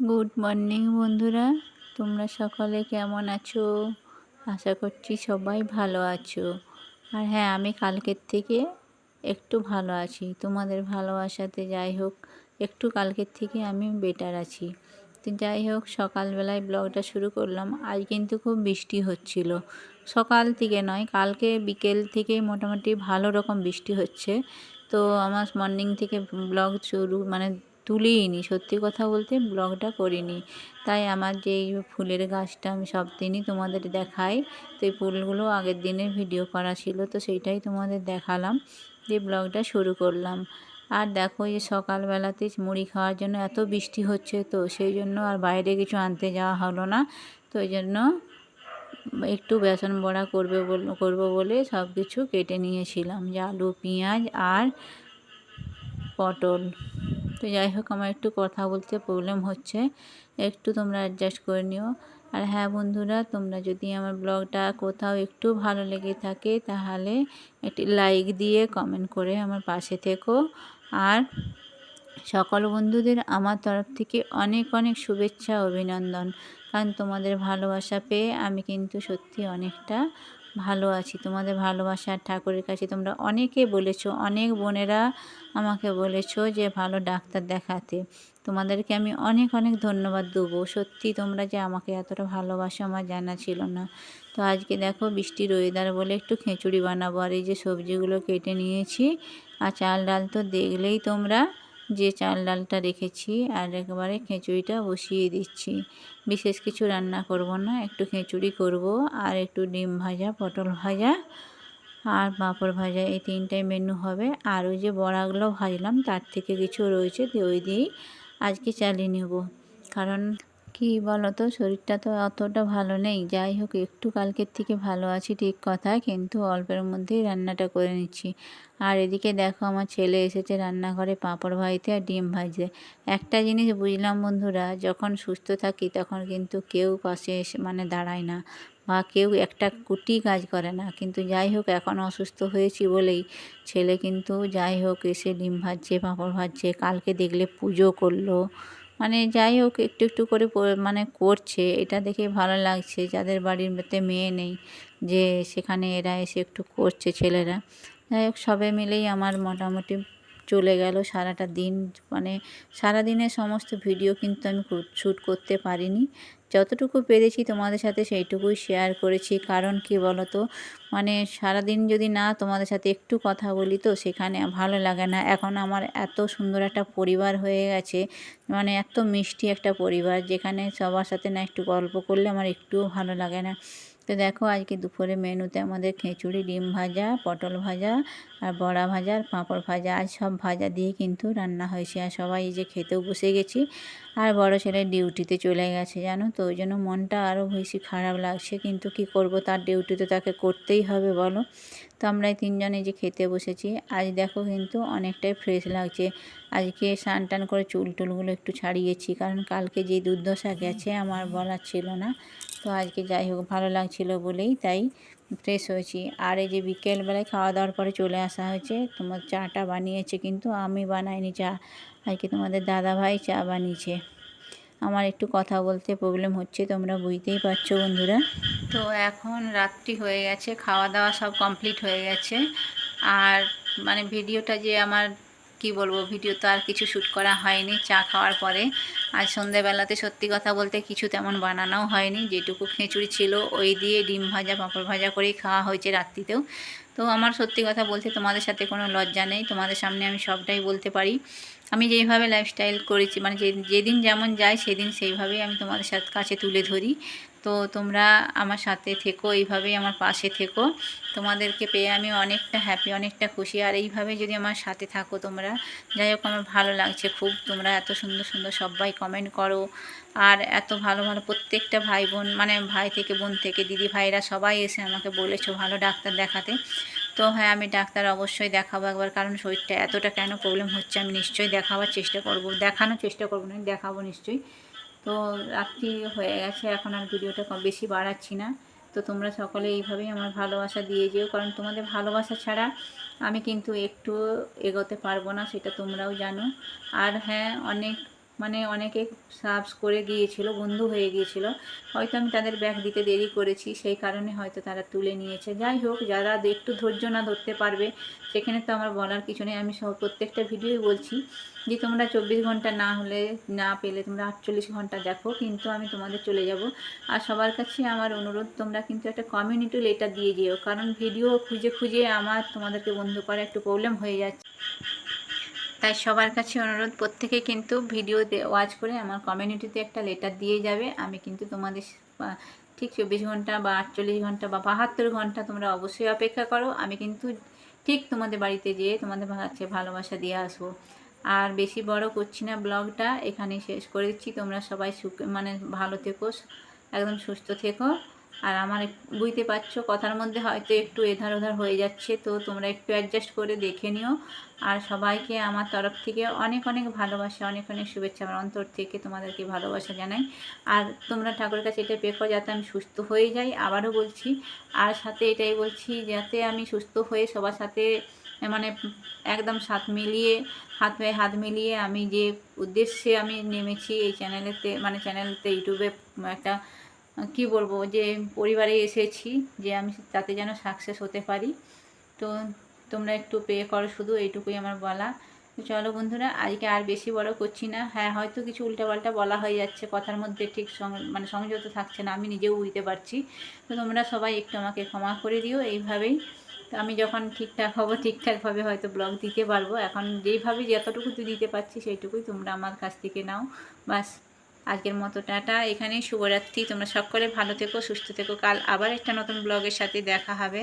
Good morning বন্ধুরা, তোমরা সকলে কেমন আছো? আশা করছি সবাই ভালো আছো। আর হ্যাঁ, আমি কালকের থেকে একটু ভালো আছি। তোমাদের ভালোবাসাতে যাই হোক, একটু কালকের থেকে আমি বেটার আছি। তো যাই হোক, সকালবেলায় ব্লগটা শুরু করলাম। আজ কিন্তু খুব বৃষ্টি হচ্ছিল, সকাল থেকে নয়, কালকে বিকেল থেকেই মোটামুটি ভালো রকম বৃষ্টি হচ্ছে। তো আমার মর্নিং থেকে ব্লগ শুরু তুলিনি, সত্যি কথা বলতে ব্লগটা করিনি। তাই আমার যেই ফুলের গাছটা আমি সব দিনই তোমাদের দেখাই, তো এই ফুলগুলো আগের দিনের ভিডিও করা ছিল, তো সেইটাই তোমাদের দেখালাম, দিয়ে ব্লগটা শুরু করলাম। আর দেখো, এই সকালবেলাতে মুড়ি খাওয়ার জন্য এত বৃষ্টি হচ্ছে, তো সেই জন্য আর বাইরে কিছু আনতে যাওয়া হলো না। তো ওই জন্য একটু বেসন বড়া করবো বলে সব কিছু কেটে নিয়েছিলাম, যে আলু, পেঁয়াজ আর পটল। তো যাই হোক, আমার একটু কথা বলতে প্রবলেম হচ্ছে, একটু তোমরা অ্যাডজাস্ট করে নিও। আর হ্যাঁ বন্ধুরা, তোমরা যদি আমার ব্লগটা কোথাও একটু ভালো লেগে থাকে তাহলে একটি লাইক দিয়ে কমেন্ট করে আমার পাশে থেকো। আর সকল বন্ধুদের আমার তরফ থেকে অনেক অনেক শুভেচ্ছা, অভিনন্দন। কারণ তোমাদের ভালোবাসা পেয়ে আমি কিন্তু সত্যি অনেকটা ভালো আছি। তোমাদের ভালোবাসার ঠাকুরের কাছে তোমরা অনেকে বলেছো, অনেক বোনেরা আমাকে বলেছো যে ভালো ডাক্তার দেখাতে। তোমাদেরকে আমি অনেক অনেক ধন্যবাদ দেবো। সত্যি তোমরা যে আমাকে এতটা ভালোবাসো আমার জানা ছিল না। তো আজকে দেখো, বৃষ্টির ওয়েদার বলে একটু খিচুড়ি বানাবো। আর এই যে সবজিগুলো কেটে নিয়েছি, আর চাল ডাল তো দেখলেই তোমরা, যে চাল ডালটা রেখেছি, আর একেবারে খিচুড়িটা বসিয়ে দিচ্ছি। বিশেষ কিছু রান্না করব না, একটু খিচুড়ি করব, আর একটু ডিম ভাজা, পটল ভাজা আর পাঁপড় ভাজা, এই তিনটাই মেনু হবে। আর ওই যে বড়াগুলো ভাজলাম তার থেকে কিছু রয়েছে, তো ওই দিয়েই আজকে চালিয়ে নেব। কারণ কি বলো তো, শরীরটা তো অতটা ভালো নেই। যাই হোক, একটু কালকের থেকে ভালো আছি ঠিক কথা, কিন্তু অল্পের মধ্যেই রান্নাটা করে নিচ্ছি। আর এদিকে দেখো, আমার ছেলে এসেছে রান্নাঘরে পাঁপড় ভাজতে আর ডিম ভাজতে। একটা জিনিস বুঝলাম বন্ধুরা, যখন সুস্থ থাকি তখন কিন্তু কেউ পাশে এসে দাঁড়ায় না, বা কেউ একটা কুটি কাজ করে না। কিন্তু যাই হোক, এখন অসুস্থ হয়েছি বলেই ছেলে কিন্তু যাই হোক এসে ডিম ভাজছে, পাঁপড় ভাজছে, কালকে দেখলে পুজো করলো। যাই হোক, একটু একটু করে করছে, এটা দেখে ভালো লাগছে। যাদের বাড়িতে মেয়ে নেই, যে সেখানে এরা এসে একটু করছে ছেলেরা। যাই হোক, সবে মিলেই আমার মোটামুটি চলে গেল সারাটা দিন। সারাদিনের সমস্ত ভিডিও কিন্তু আমি শ্যুট করতে পারিনি। যতটুকু পেরেছি তোমাদের সাথে সেইটুকুই শেয়ার করেছি। কারণ কি বলো তো, সারাদিন যদি না তোমাদের সাথে একটু কথা বলি, তো সেখানে ভালো লাগে না। এখন আমার এত সুন্দর একটা পরিবার হয়ে গেছে, এত মিষ্টি একটা পরিবার, যেখানে সবার সাথে না একটু গল্প করলে আমার একটুও ভালো লাগে না। তো দেখো, আজকে দুপুরে মেনুতে আমাদের খিচুড়ি, ডিম ভাজা, পটল ভাজা আর বড়া ভাজা আর পাঁপড় ভাজা, আজ সব ভাজা দিয়ে কিন্তু রান্না হয়েছে। আর সবাই এই যে খেতেও বসে গেছি। আর বড় ছেলে ডিউটিতে চলে গেছে জানো তো, ওই জন্য মনটা আরও বেশি খারাপ লাগছে। কিন্তু কি করব, তার ডিউটি তো তাকে করতেই হবে বলো। তো আমরা এই তিনজনে যে খেতে বসেছি। আজ দেখো কিন্তু অনেকটাই ফ্রেশ লাগছে। আজকে স্নান টান করে চুল টুলগুলো একটু ছাড়িয়েছি, কারণ কালকে যে দুর্দশা গেছে আমার বলার ছিল না। তো আজকে যাই হোক ভালো লাগছিল বলেই তাই ফ্রেশ হয়েছি। আর এই যে বিকেলবেলায় খাওয়া দাওয়ার পরে চলে আসা হয়েছে, তোমার চাটা বানিয়েছে, কিন্তু আমি বানাইনি চা, আজকে তোমাদের দাদাভাই চা বানিয়েছে। আমার একটু কথা বলতে প্রবলেম হচ্ছে, তোমরা বুঝতেই পারছো বন্ধুরা। তো এখন রাত্রি হয়ে গেছে, খাওয়া দাওয়া সব কমপ্লিট হয়ে গেছে। আর ভিডিওটা যে আমার, কি বলবো, ভিডিও তো আর কিছু শ্যুট করা হয়নি চা খাওয়ার পরে। আর সন্ধেবেলাতে সত্যি কথা বলতে কিছু তেমন বানানোও হয়নি, যেটুকু খিচুড়ি ছিল ওই দিয়ে ডিম ভাজা, পাঁপড় ভাজা করেই খাওয়া হয়েছে রাত্রিতেও। তো আমার সত্যি কথা বলতে তোমাদের সাথে কোনো লজ্জা নেই, তোমাদের সামনে আমি সবটাই বলতে পারি। আমি যেইভাবে লাইফস্টাইল করেছি, যেদিন যেমন যায় সেদিন সেইভাবেই আমি তোমাদের কাছে তুলে ধরি। তো তোমরা আমার সাথে থেকো, এইভাবেই আমার পাশে থেকো। তোমাদেরকে পেয়ে আমি অনেকটা হ্যাপি, অনেকটা খুশি। আর এইভাবে যদি আমার সাথে থাকো তোমরা, যাই হোক আমার ভালো লাগছে খুব। তোমরা এত সুন্দর সুন্দর সবাই কমেন্ট করো, আর এত ভালো ভালো প্রত্যেকটা ভাই বোন, ভাই থেকে বোন থেকে দিদি ভাইরা সবাই এসে আমাকে বলেছো ভালো ডাক্তার দেখাতে। তো হ্যাঁ, আমি ডাক্তার অবশ্যই দেখাবো একবার, কারণ শরীরটা এতটা কেন প্রবলেম হচ্ছে আমি নিশ্চয়ই দেখানোর চেষ্টা করবো না, দেখাবো নিশ্চয়ই। তো রাত্রি হয়ে গেছে, এখন আর ভিডিওটা বেশি বাড়াচ্ছি না। তো তোমরা সকলে এইভাবেই আমার ভালোবাসা দিয়ে যেও, কারণ তোমাদের ভালোবাসা ছাড়া আমি কিন্তু একটু এগোতে পারবো না, সেটা তোমরাও জানো। আর হ্যাঁ, অনেক মানে অনেকে সাবস করে গিয়েছিল, বন্ধু হয়ে গিয়েছিল, হয়তো আমি তাদের ব্যাগ দিতে দেরি করেছি, সেই কারণে হয়তো তারা তুলে নিয়েছে। যাই হোক, যারা একটু ধৈর্য না ধরতে পারবে সেখানে তো আমার বলার কিছু নেই। আমি প্রত্যেকটা ভিডিওই বলছি যে তোমরা 24 ঘন্টা না হলে না পেলে তোমরা 48 ঘন্টা দেখো, কিন্তু আমি তোমাদের চলে যাব। আর সবার কাছে আমার অনুরোধ, তোমরা কিন্তু একটা কমিউনিটি লেটার দিয়ে যেও, কারণ ভিডিও খুঁজে খুঁজে আমার তোমাদেরকে বন্ধু করা একটু প্রবলেম হয়ে যাচ্ছে। তাই সবার কাছে অনুরোধ, প্রত্যেকে কিন্তু ভিডিওতে ওয়াচ করে আমার কমিউনিটিতে একটা লেটার দিয়ে যাবে। আমি কিন্তু তোমাদের ঠিক 24 ঘন্টা বা 48 ঘন্টা বা 72 ঘন্টা তোমরা অবশ্যই অপেক্ষা করো। আমি কিন্তু ঠিক তোমাদের বাড়িতে যেয়ে তোমাদের কাছে ভালোবাসা দিয়ে আসবো। আর বেশি বড় করছি না, ব্লগটা এখানেই শেষ করে দিচ্ছি। তোমরা সবাই মানে ভালো থেকো, একদম সুস্থ থেকো। আর আমার বুঝতে পারছো কথার মধ্যে হয়তো একটু এধার ওধার হয়ে যাচ্ছে, তো তোমরা একটু অ্যাডজাস্ট করে দেখে নিও। আর সবাইকে আমার তরফ থেকে অনেক অনেক ভালোবাসা, অনেক অনেক শুভেচ্ছা, আমার অন্তর থেকে তোমাদেরকে ভালোবাসা জানাই। আর তোমরা ঠাকুরের কাছে এটা প্রে করো যাতে আমি সুস্থ হয়ে যাই, আবারও বলছি। আর সাথে এটাই বলছি যাতে আমি সুস্থ হয়ে সবার সাথে মানে একদম হাত পায়ে হাত মিলিয়ে আমি যে উদ্দেশ্যে আমি নেমেছি এই চ্যানেলেতে, মানে চ্যানেলতে ইউটিউবে একটা কি বলবো, যে পরিবারে এসেছি, যে আমি তাতে যেন সাকসেস হতে পারি। তো তোমরা একটু পে করো, শুধু এইটুকুই আমার বলা। চলো বন্ধুরা, আজকে আর বেশি বড় করছি না। হ্যাঁ, হয়তো কিছু উল্টাপাল্টা বলা হয়ে যাচ্ছে, কথার মধ্যে ঠিক মানে সংযত থাকছে না, আমি নিজেও বুঝতে পারছি। তো তোমরা সবাই একটু আমাকে ক্ষমা করে দিও। এইভাবেই আমি যখন ঠিকঠাক হব ঠিকঠাকভাবে হয়তো ব্লগ দিতে পারবো। এখন যেইভাবে যতটুকু দিতে পারছি সেইটুকুই তোমরা আমার কাছ থেকে নাও। বাস, আজকের মতো টাটা, এখানেই শুভরাত্রি। তোমরা সকলে ভালো থেকো, সুস্থ থেকো। কাল আবার একটা নতুন ব্লগের সাথে দেখা হবে।